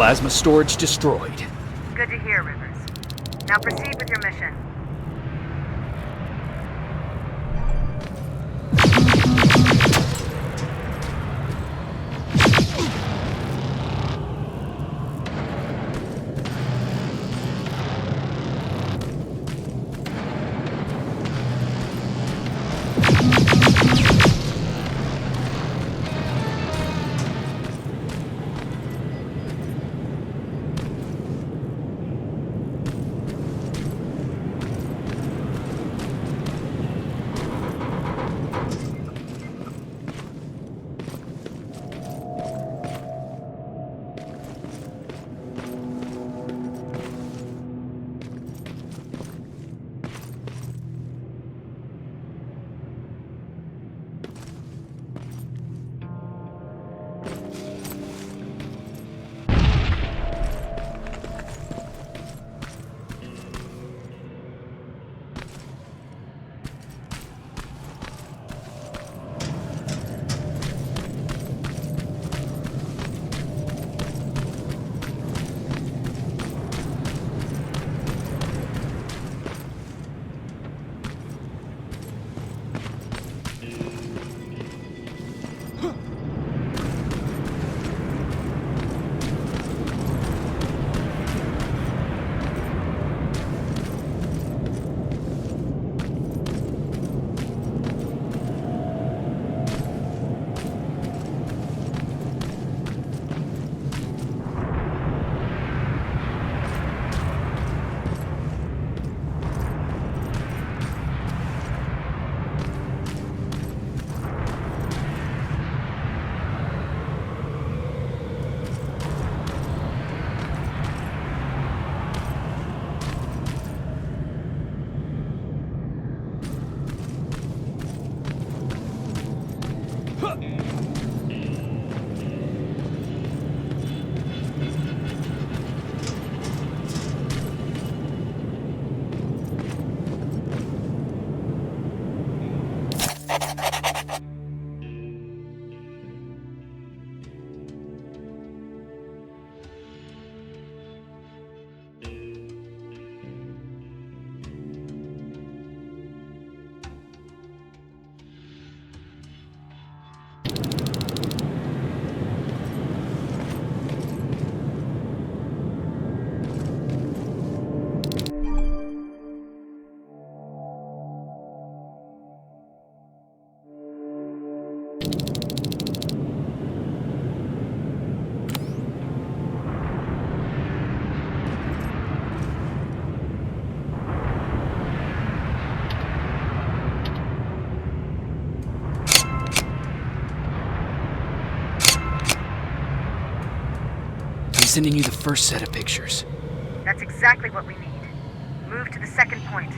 Plasma storage destroyed. Good to hear, Rivers. Now proceed with your mission. sending you the first set of pictures. That's exactly what we need. Move to the second point.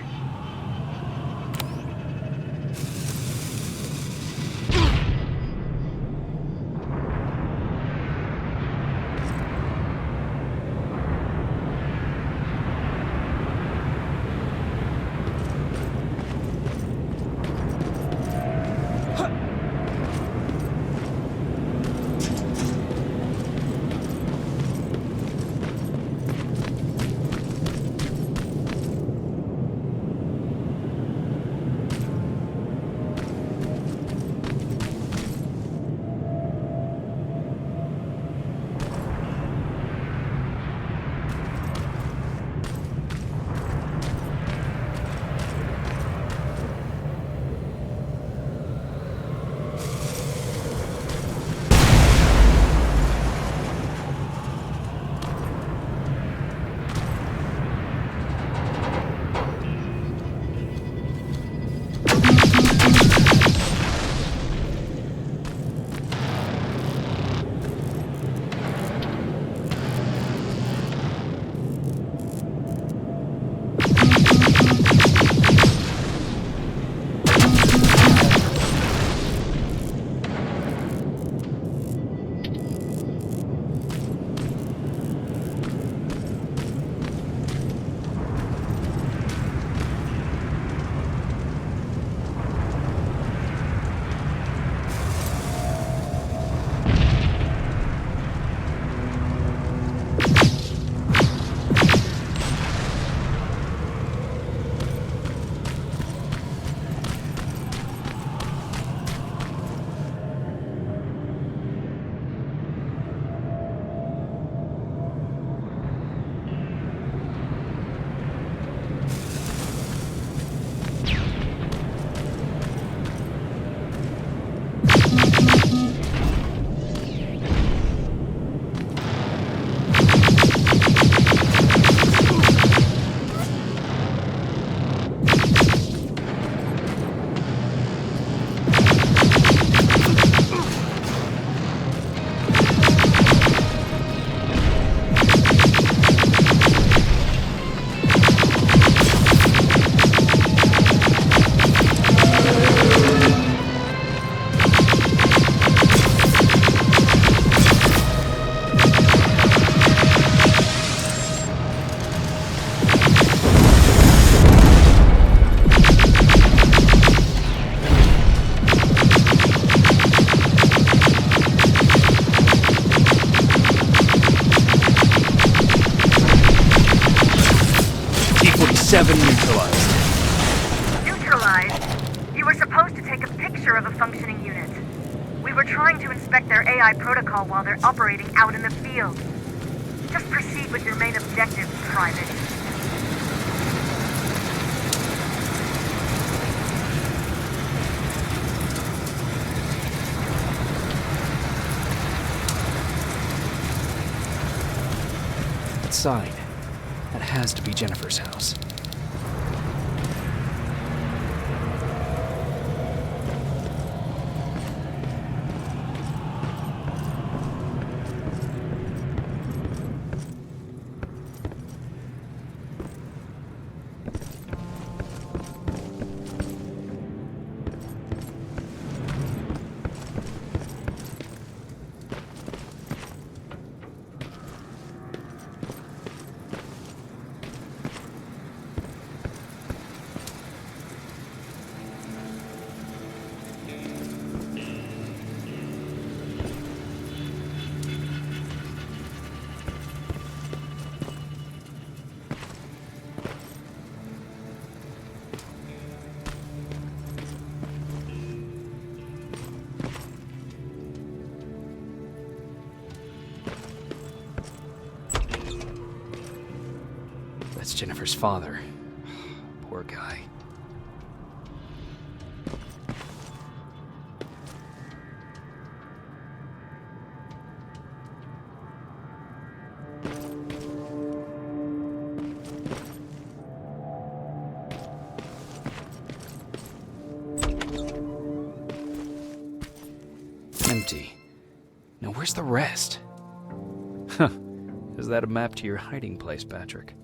T-47 neutralized. Neutralized? You were supposed to take a picture of a functioning unit. We were trying to inspect their AI protocol while they're operating out in the field. Just proceed with your main objective, Private. That sign. That has to be Jennifer's house. That's Jennifer's father. Poor guy. Empty. Now where's the rest? Huh. Is that a map to your hiding place, Patrick?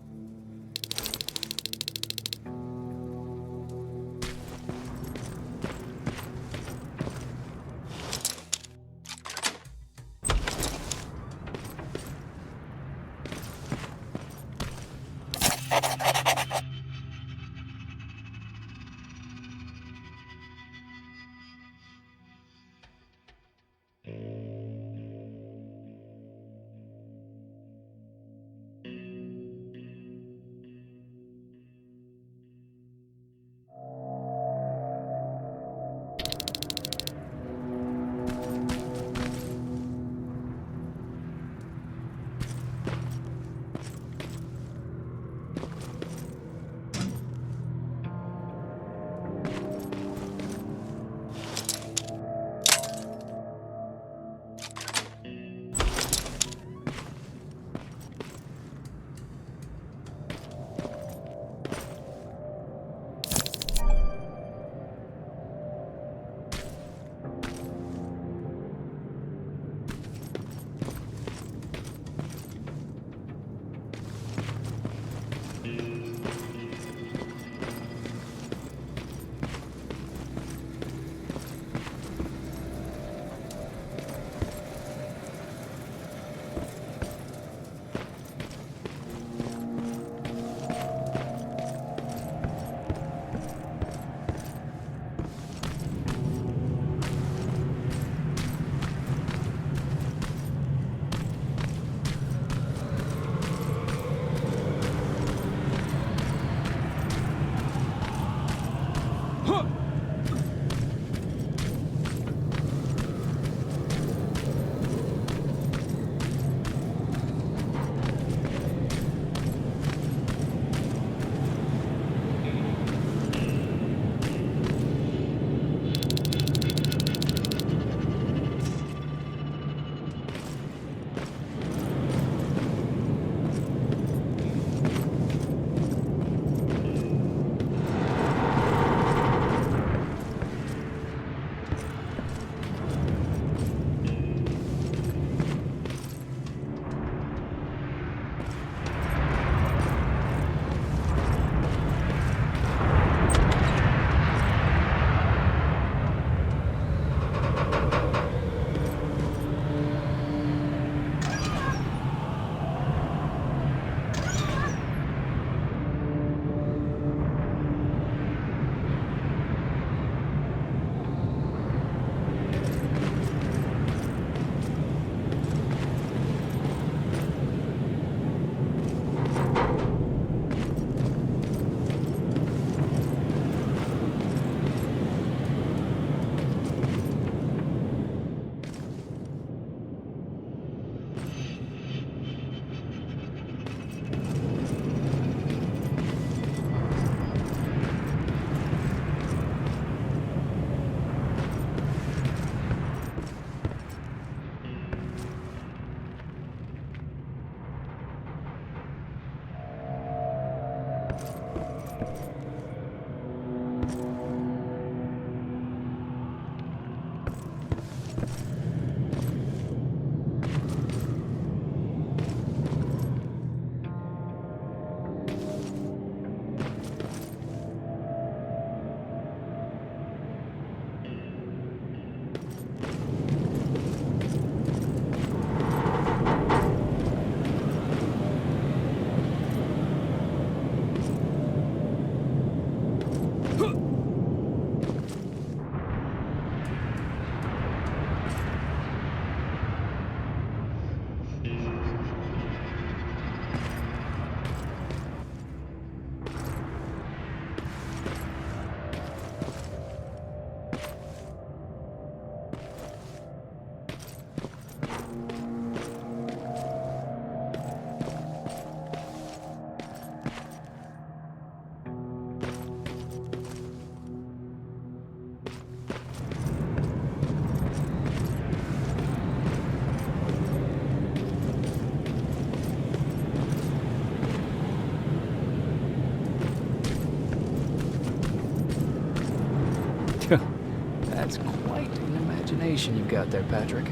That's quite an imagination you've got there, Patrick.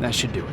That should do it.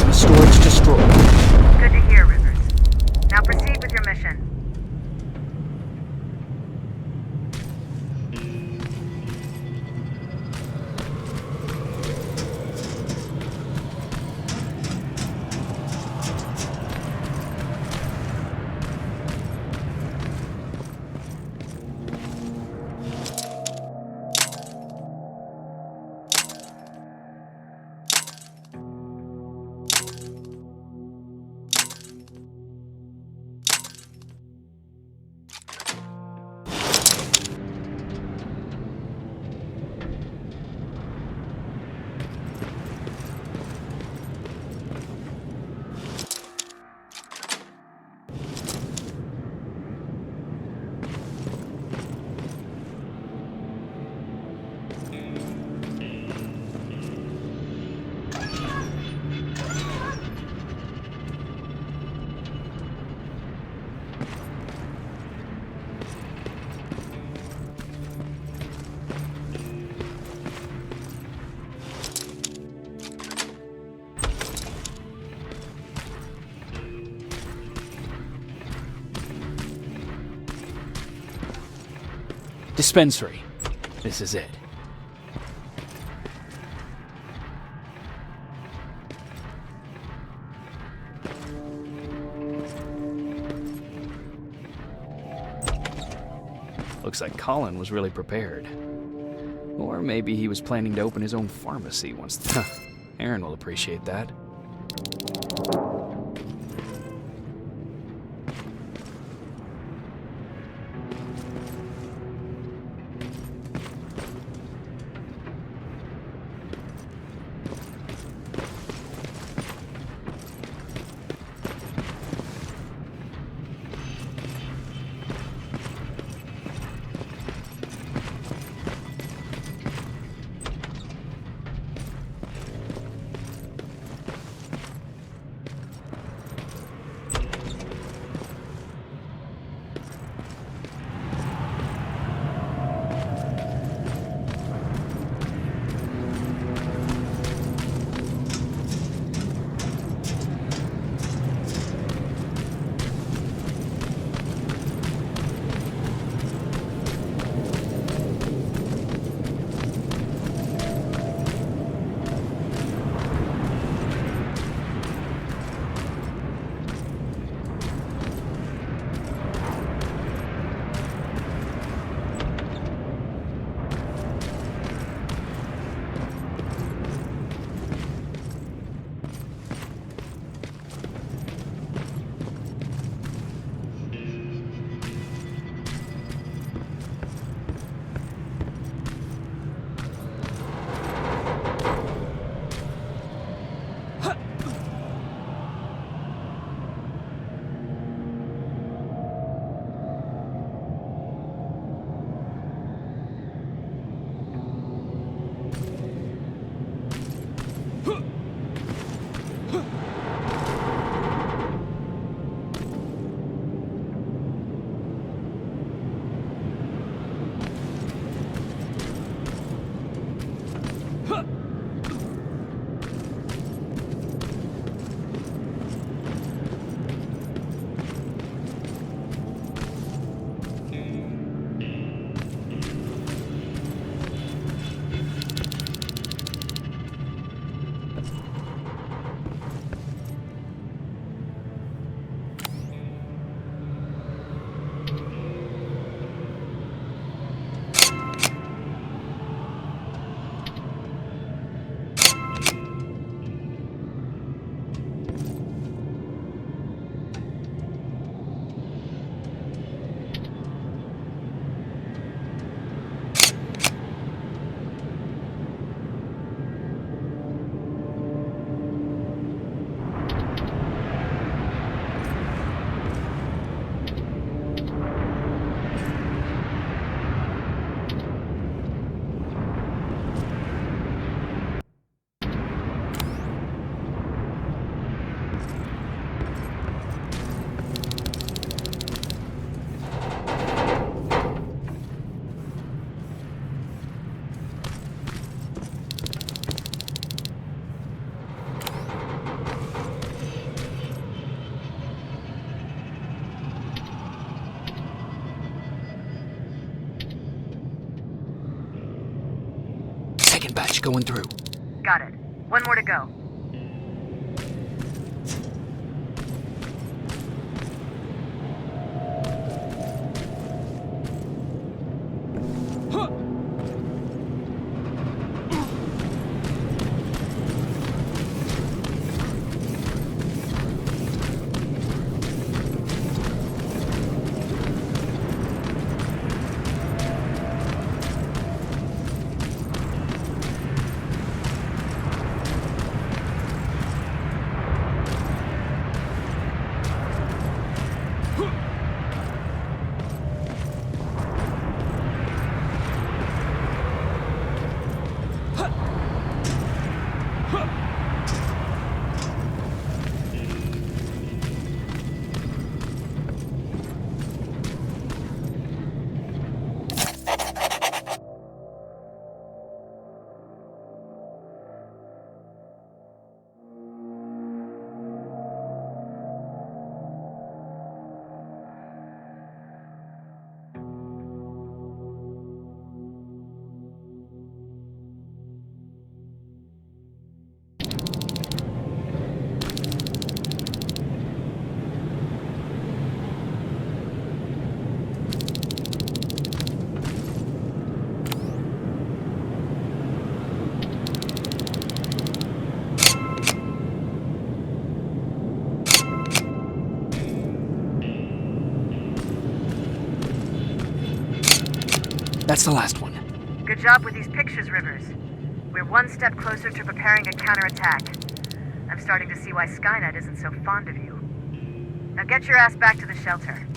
Storage destroyed. Good to hear, Rivers. Now proceed with your mission. Dispensary. This is it. Looks like Colin was really prepared. Or maybe he was planning to open his own pharmacy once. Aaron will appreciate that. Second batch going through. Got it. One more to go. That's the last one. Good job with these pictures, Rivers. We're one step closer to preparing a counterattack. I'm starting to see why Skynet isn't so fond of you. Now get your ass back to the shelter.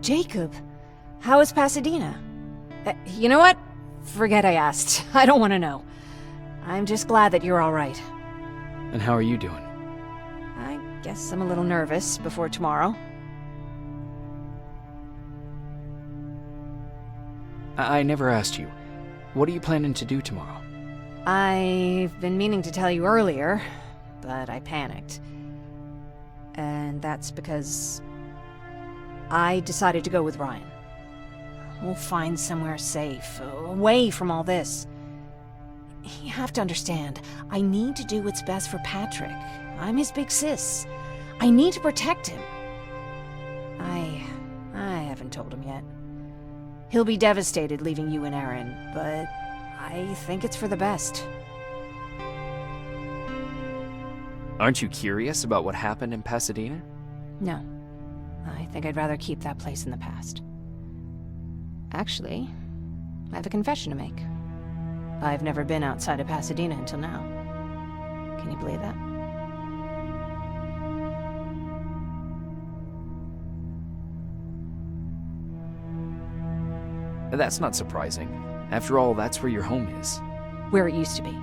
Jacob, how is Pasadena? You know what? Forget I asked. I don't want to know. I'm just glad that you're all right. And how are you doing? I guess I'm a little nervous before tomorrow. I never asked you. What are you planning to do tomorrow? I've been meaning to tell you earlier, but I panicked. And that's because I decided to go with Ryan. We'll find somewhere safe, away from all this. You have to understand, I need to do what's best for Patrick. I'm his big sis. I need to protect him. I haven't told him yet. He'll be devastated leaving you and Aaron, but I think it's for the best. Aren't you curious about what happened in Pasadena? No. I think I'd rather keep that place in the past. Actually, I have a confession to make. I've never been outside of Pasadena until now. Can you believe that? That's not surprising. After all, that's where your home is. Where it used to be.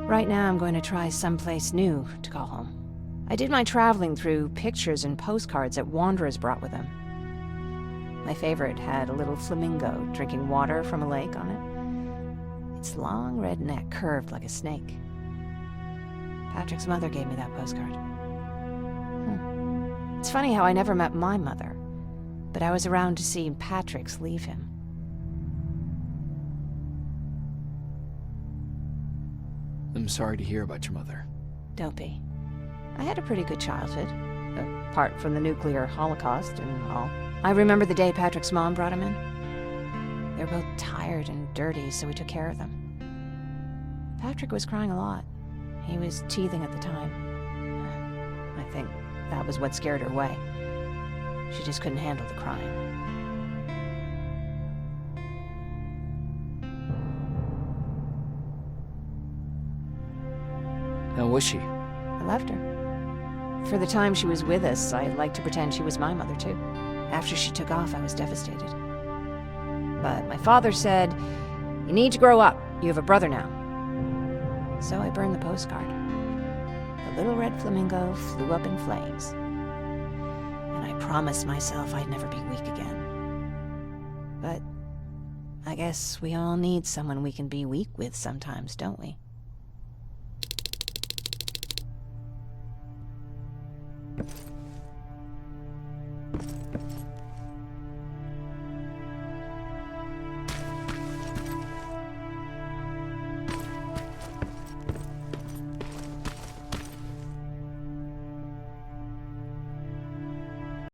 Right now, I'm going to try someplace new to call home. I did my traveling through pictures and postcards that wanderers brought with them. My favorite had a little flamingo drinking water from a lake on it. Its long red neck curved like a snake. Patrick's mother gave me that postcard. It's funny how I never met my mother, but I was around to see Patrick's leave him. I'm sorry to hear about your mother. Don't be. I had a pretty good childhood. apart from the nuclear holocaust and all. I remember the day Patrick's mom brought him in. They were both tired and dirty, so we took care of them. Patrick was crying a lot. He was teething at the time. I think that was what scared her away. She just couldn't handle the crying. How was she? I left her. For the time she was with us, I liked to pretend she was my mother, too. After she took off, I was devastated. But my father said, "You need to grow up. You have a brother now." So I burned the postcard. The little red flamingo flew up in flames. And I promised myself I'd never be weak again. But I guess we all need someone we can be weak with sometimes, don't we?